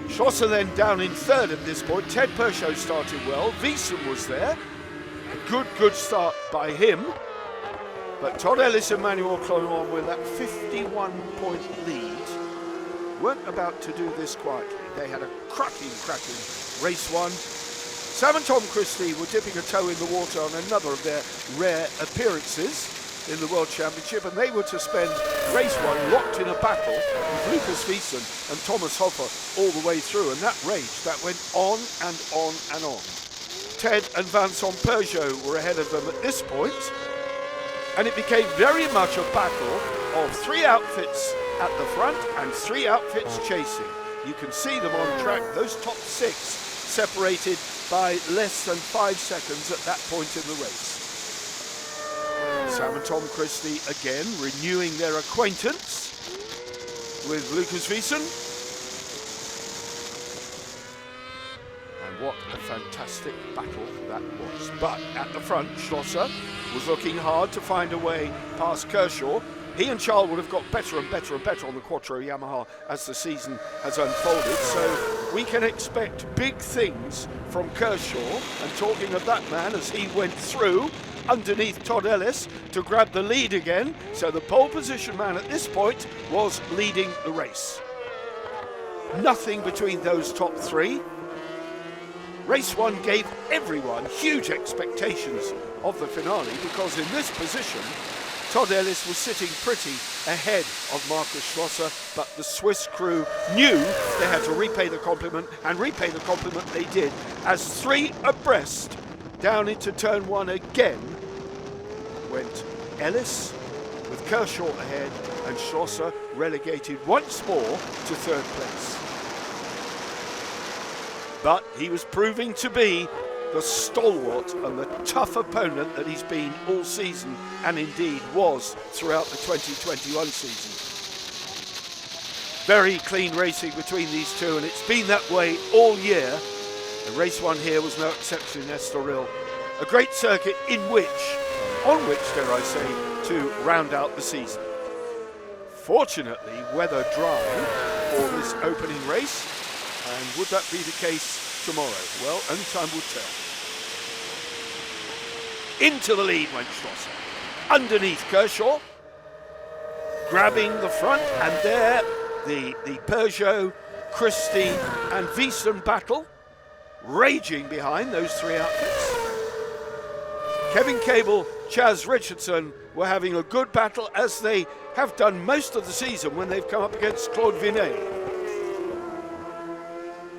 Schlosser then down in third at this point. Ted Peugeot started well. Wiesen was there. A good start by him. But Todd Ellis and Emmanuel Clement with that 51-point lead weren't about to do this quietly. They had a cracking race one. Sam and Tom Christie were dipping a toe in the water on another of their rare appearances in the World Championship, and they were to spend race one locked in a battle with Lucas Wiesen and Thomas Hoffer all the way through, and that rage that went on and on and on. Ted and Vincent Peugeot were ahead of them at this point, and it became very much a battle of 3 outfits at the front and 3 outfits chasing. You can see them on track, those top 6 separated by less than 5 seconds at that point in the race. Sam and Tom Christie again renewing their acquaintance with Lucas Wiesen. And what a fantastic battle that was. But at the front, Schlosser was looking hard to find a way past Kershaw. He and Charles would have got better and better and better on the Quattro Yamaha as the season has unfolded. So we can expect big things from Kershaw. And talking of that man, as he went through underneath Todd Ellis to grab the lead again. So the pole position man at this point was leading the race. Nothing between those top 3. Race one gave everyone huge expectations of the finale, because in this position Todd Ellis was sitting pretty ahead of Markus Schlosser, but the Swiss crew knew they had to repay the compliment, and repay the compliment they did, as 3 abreast down into turn 1 again went Ellis, with Kershaw ahead, and Schlosser relegated once more to 3rd place. But he was proving to be the stalwart and the tough opponent that he's been all season, and indeed was throughout the 2021 season. Very clean racing between these two, and it's been that way all year. And race one here was no exception in Estoril. A great circuit on which, dare I say, to round out the season. Fortunately, weather dry for this opening race, and would that be the case tomorrow? Well, only time will tell. Into the lead went Schlosser, underneath Kershaw, grabbing the front, and there the Peugeot, Christie and Wiesen battle, raging behind those 3 outfits. Kevin Cable, Chaz Richardson were having a good battle, as they have done most of the season when they've come up against Claude Vinet.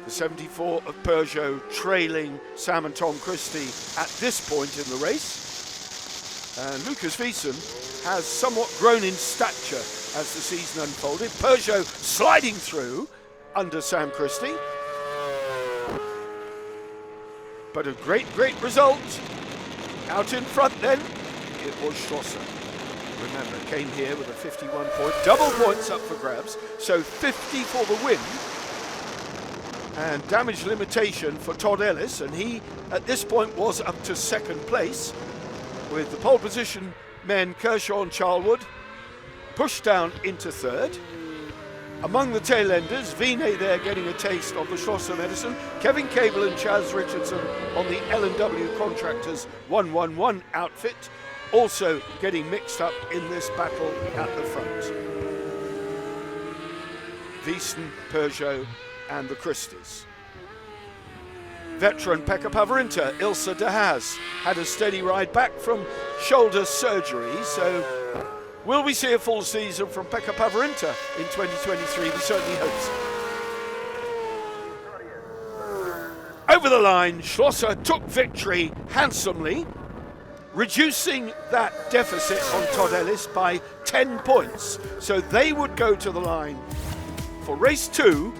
The 74 of Peugeot trailing Sam and Tom Christie at this point in the race. And Lucas Wiesen has somewhat grown in stature as the season unfolded. Peugeot sliding through under Sam Christie. But a great result. Out in front then, it was Schlosser. Remember, came here with a 51 point, double points up for grabs, so 50 for the win. And damage limitation for Todd Ellis, and he at this point was up to 2nd place, with the pole position men Kershaw and Charlwood pushed down into 3rd. Among the tail-enders, Vinet there getting a taste of the Schlosser medicine. Kevin Cable and Chaz Richardson on the L&W Contractors 111 outfit, also getting mixed up in this battle at the front. Wiesen, Peugeot and the Christies. Veteran Pekka Pavarinta, Ilse de Haas, had a steady ride back from shoulder surgery, so will we see a full season from Pekka Pavarinta in 2023? We certainly hope so. Over the line, Schlosser took victory handsomely, reducing that deficit on Todd Ellis by 10 points. So they would go to the line for race 2,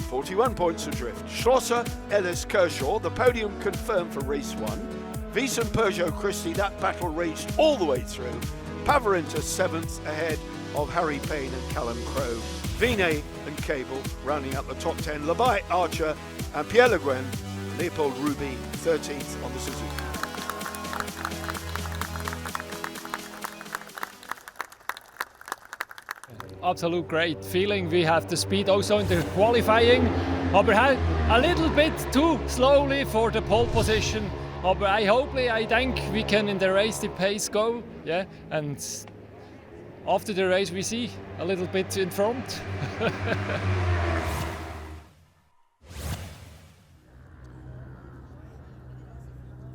41 points adrift. Schlosser, Ellis, Kershaw, the podium confirmed for race 1. Wiesen, Peugeot, Christie, that battle raged all the way through. Pavarinta 7th ahead of Harry Payne and Callum Crowe. Vinet and Cable rounding out the top 10. Labai, Archer and Pierre Le Guen. Leopold Ruby 13th on the Suzuki. Absolute great feeling. We have the speed also in the qualifying, but a little bit too slowly for the pole position. But I think we can in the race the pace go, yeah. And after the race we see. a little bit in front.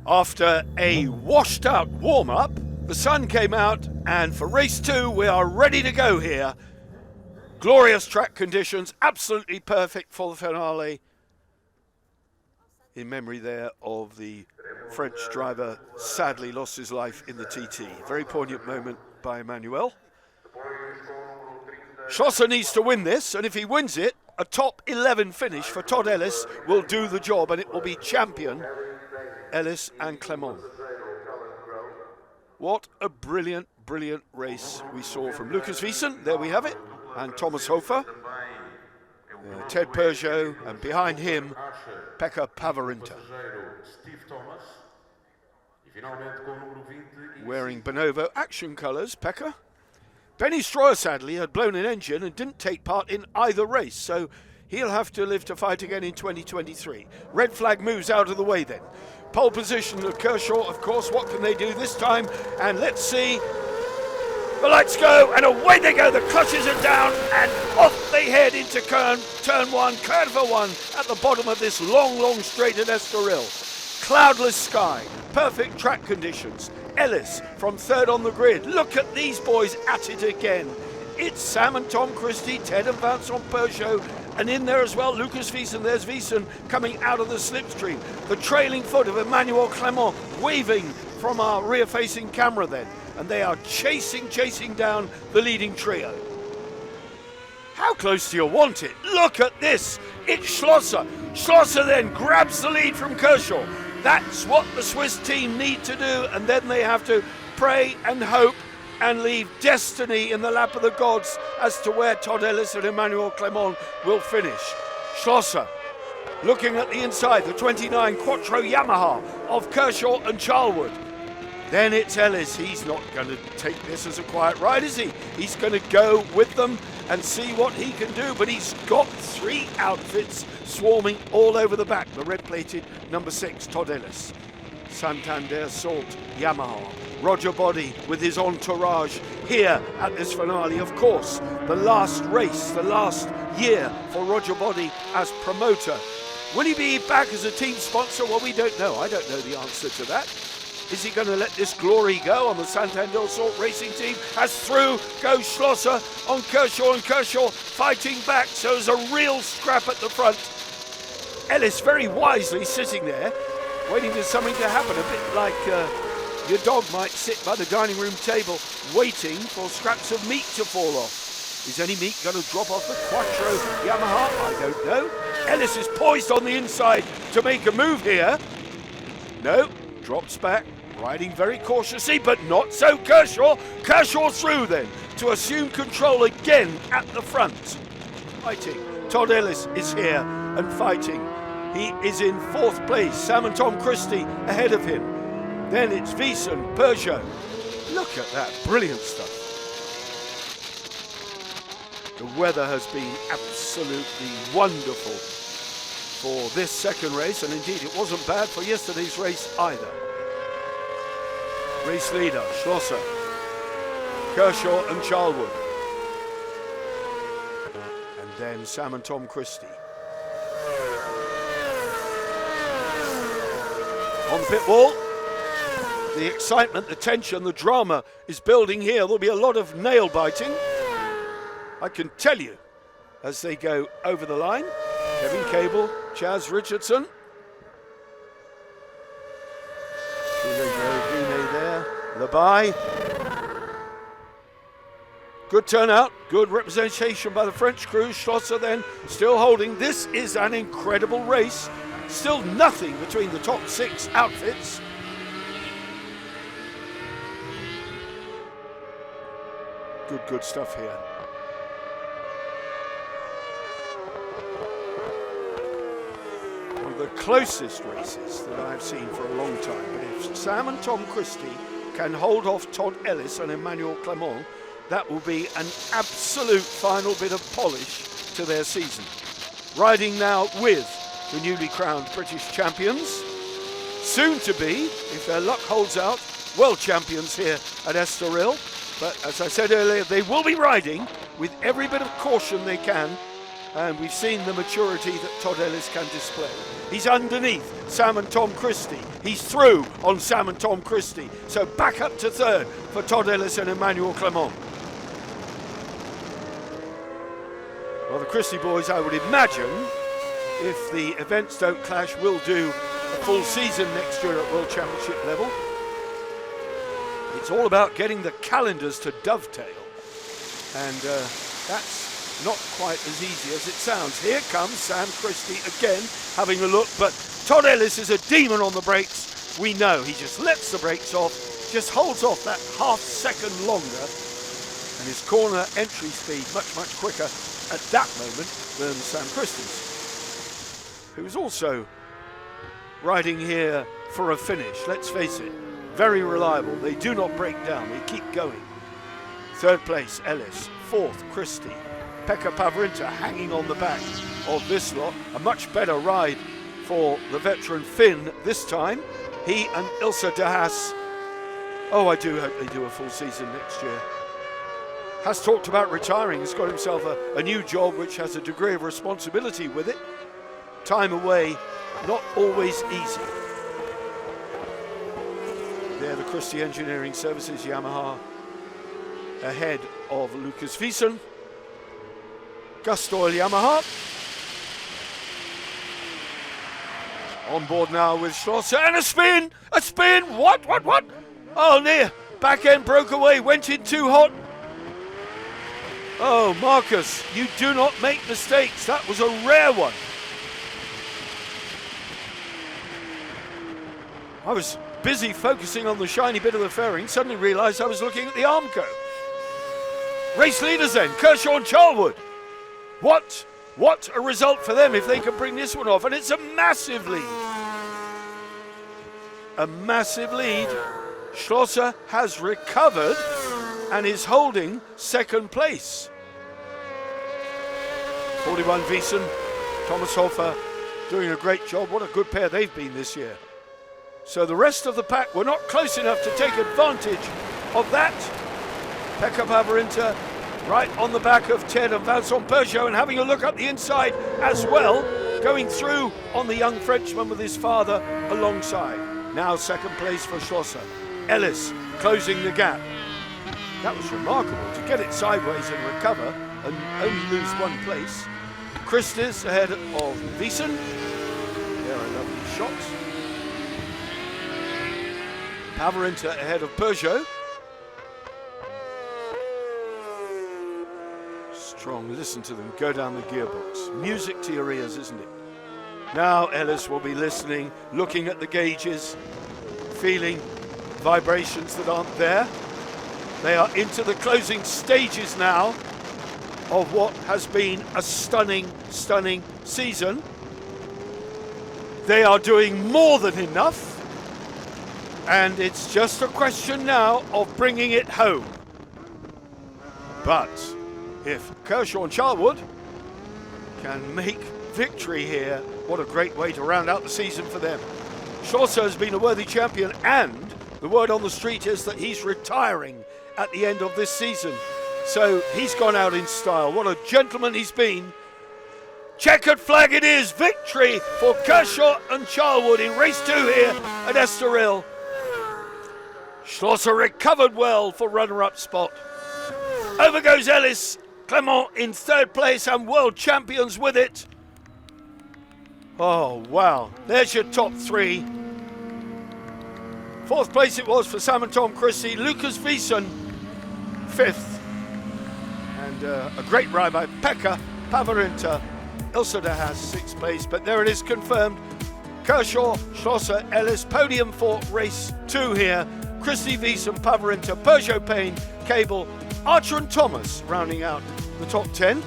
After a washed out warm-up, the sun came out, and for race 2 we are ready to go here. Glorious track conditions, absolutely perfect for the finale. In memory there of the French driver sadly lost his life in the TT. Very poignant moment by Emmanuel. Schlosser needs to win this, and if he wins it, a top 11 finish for Todd Ellis will do the job, and it will be champion Ellis and Clement. What a brilliant, brilliant race we saw from Lucas Wiesen. There we have it. And Thomas Hofer. Ted Peugeot, and behind him, Pekka Pavarinta. Wearing Bonovo action colours, Pekka. Benny Stroyer, sadly, had blown an engine and didn't take part in either race, so he'll have to live to fight again in 2023. Red flag moves out of the way then. Pole position of Kershaw, of course. What can they do this time? And let's see. The lights go, and away they go. The clutches are down, and off they head into turn 1, curve for 1, at the bottom of this long, long straight at Estoril. Cloudless sky, perfect track conditions. Ellis from 3rd on the grid. Look at these boys at it again. It's Sam and Tom Christie, Ted and Vincent Peugeot, and in there as well, Lucas Wiesen. There's Wiesen coming out of the slipstream. The trailing foot of Emmanuel Clement waving from our rear-facing camera then. And they are chasing down the leading trio. How close do you want it? Look at this. It's Schlosser. Schlosser then grabs the lead from Kershaw. That's what the Swiss team need to do, and then they have to pray and hope and leave destiny in the lap of the gods as to where Todd Ellis and Emmanuel Clement will finish. Schlosser looking at the inside, the 29 Quattro Yamaha of Kershaw and Charlwood. Then it's Ellis. He's not going to take this as a quiet ride, is he? He's going to go with them and see what he can do, but he's got 3 outfits swarming all over the back. The red-plated number 6, Todd Ellis. Santander Salt Yamaha. Roger Body with his entourage here at this finale. Of course, the last race, the last year for Roger Body as promoter. Will he be back as a team sponsor? Well, we don't know. I don't know the answer to that. Is he going to let this glory go on the Santander Salt Racing team? As through goes Schlosser on Kershaw, and Kershaw fighting back, so there's a real scrap at the front. Ellis very wisely sitting there, waiting for something to happen, a bit like your dog might sit by the dining room table, waiting for scraps of meat to fall off. Is any meat going to drop off the Quattro Yamaha? I don't know. Ellis is poised on the inside to make a move here. No, drops back. Riding very cautiously, but not so Kershaw. Kershaw through then to assume control again at the front. Fighting. Todd Ellis is here and fighting. He is in 4th place. Sam and Tom Christie ahead of him. Then it's Wiesen, Peugeot. Look at that, brilliant stuff. The weather has been absolutely wonderful for this second race, and indeed it wasn't bad for yesterday's race either. Race leader, Schlosser, Kershaw and Charlwood. And then Sam and Tom Christie. On the pit wall, the excitement, the tension, the drama is building here. There'll be a lot of nail biting, I can tell you, as they go over the line. Kevin Cable, Chaz Richardson. Here they go, Guinea there, Labai. Good turnout, good representation by the French crew. Schlosser then still holding. This is an incredible race. Still nothing between the top 6 outfits. Good stuff here. One of the closest races that I've seen for a long time. But if Sam and Tom Christie can hold off Todd Ellis and Emmanuel Clement, that will be an absolute final bit of polish to their season. Riding now with the newly crowned British champions, soon to be, if their luck holds out, world champions here at Estoril. But as I said earlier, they will be riding with every bit of caution they can, and we've seen the maturity that Todd Ellis can display. He's underneath Sam and Tom Christie. He's through on Sam and Tom Christie. So back up to third for Todd Ellis and Emmanuel Clement. Well, the Christie boys, I would imagine, if the events don't clash, will do a full season next year at World Championship level. It's all about getting the calendars to dovetail. And that's not quite as easy as it sounds. Here comes Sam Christie again, having a look, but Todd Ellis is a demon on the brakes. We know he just lets the brakes off, just holds off that half second longer, and his corner entry speed much quicker at that moment than Sam Christie's, who's also riding here for a finish. Let's face it, very reliable. They do not break down, they keep going. Third place, Ellis. Fourth, Christie. Pekka Pavarinta hanging on the back of this lot. A much better ride for the veteran Finn this time. He and Ilse de Haas. Oh, I do hope they do a full season next year. Has talked about retiring. He's got himself a new job which has a degree of responsibility with it. Time away, not always easy. There, the Christie Engineering Services Yamaha ahead of Lucas Wiesen. Gustoil Yamaha. On board now with Schlosser, and a spin! A spin! What? Oh, near. Back end broke away, went in too hot. Oh, Marcus, you do not make mistakes. That was a rare one. I was busy focusing on the shiny bit of the fairing, suddenly realised I was looking at the Armco. Race leaders then, Kershaw and Charlwood. What a result for them if they can bring this one off, and it's a massive lead. A massive lead. Schlosser has recovered and is holding second place. 41 Wiesen, Thomas Hofer doing a great job. What a good pair they've been this year. So the rest of the pack were not close enough to take advantage of that. Pekka Pavarinta right on the back of Ted and Vincent Peugeot, and having a look up the inside as well, going through on the young Frenchman with his father alongside. Now second place for Schlosser. Ellis closing the gap. That was remarkable to get it sideways and recover and only lose one place. Christis ahead of Wiesen. There are lovely shots. Pavarinta ahead of Peugeot. Strong, listen to them go down the gearbox. Music to your ears, isn't it? Now Ellis will be listening, looking at the gauges, feeling vibrations that aren't there. They are into the closing stages now of what has been a stunning season. They are doing more than enough, and it's just a question now of bringing it home. But if Kershaw and Charlwood can make victory here, what a great way to round out the season for them. Schlosser has been a worthy champion, and the word on the street is that he's retiring at the end of this season. So he's gone out in style. What a gentleman he's been. Checkered flag it is. Victory for Kershaw and Charlwood in race 2 here at Estoril. Schlosser recovered well for runner-up spot. Over goes Ellis. Clement in third place and world champions with it. Oh, wow. There's your top three. Fourth place it was for Sam and Tom Christie. Lucas Wiesen, fifth. And a great ride by Pekka Pavarinta. Ilse de Haas, sixth place. But there it is confirmed. Kershaw, Schlosser, Ellis, podium for race 2 here. Christie, Wiesen, Pavarinta, Peugeot, Payne, Cable, Archer and Thomas rounding out the top 10.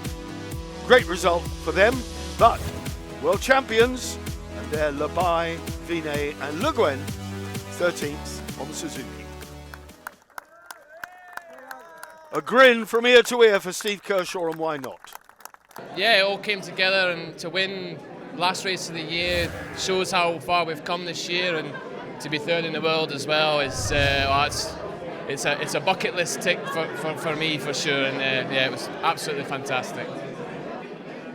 Great result for them, but world champions, and they're Labai, Vinay and Le Guen, 13th on the Suzuki. A grin from ear to ear for Steve Kershaw, and why not? Yeah, it all came together, and to win last race of the year shows how far we've come this year, and to be third in the world as well is it's a bucket list tick for me for sure, and yeah, it was absolutely fantastic.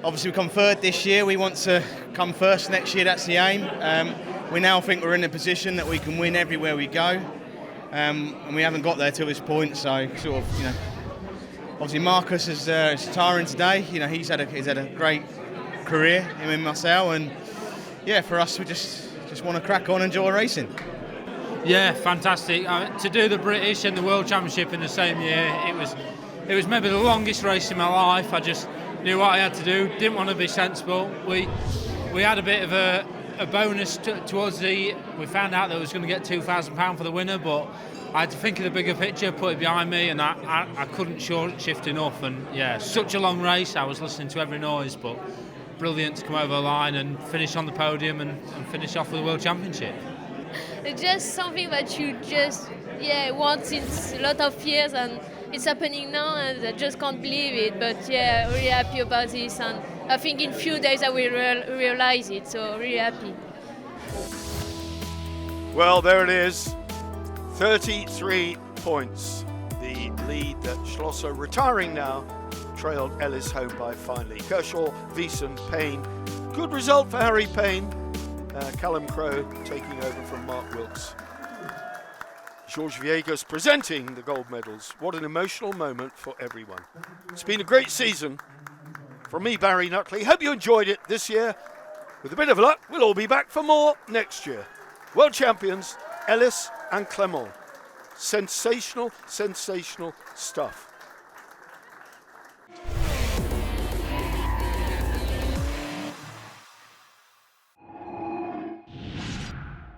Obviously we come third this year, we want to come first next year, that's the aim. We now think we're in a position that we can win everywhere we go, and we haven't got there till this point, so sort of, obviously Marcus is retiring today, he's had a great career, him and Marcel, and yeah, for us we just want to crack on and enjoy racing. Yeah, fantastic. To do the British and the World Championship in the same year, it was maybe the longest race in my life. I just knew what I had to do, didn't want to be sensible. We had a bit of a bonus towards we found out that I was going to get £2,000 for the winner, but I had to think of the bigger picture, put it behind me, and I couldn't short shift enough. And yeah, such a long race, I was listening to every noise, but brilliant to come over the line and finish on the podium and finish off with the World Championship. It's just something that you just want since a lot of years, and it's happening now, and I just can't believe it. But yeah, really happy about this, and I think in a few days I will realize it. So really happy. Well, there it is, 33 points. The lead that Schlosser, retiring now, trailed Ellis home by finally. Kershaw, Wiesen, Payne. Good result for Harry Payne. Callum Crowe taking over from Mark Wilkes. George Viegas presenting the gold medals. What an emotional moment for everyone. It's been a great season. From me, Barry Nutley. Hope you enjoyed it this year. With a bit of luck, we'll all be back for more next year. World champions, Ellis and Clement. Sensational, sensational stuff.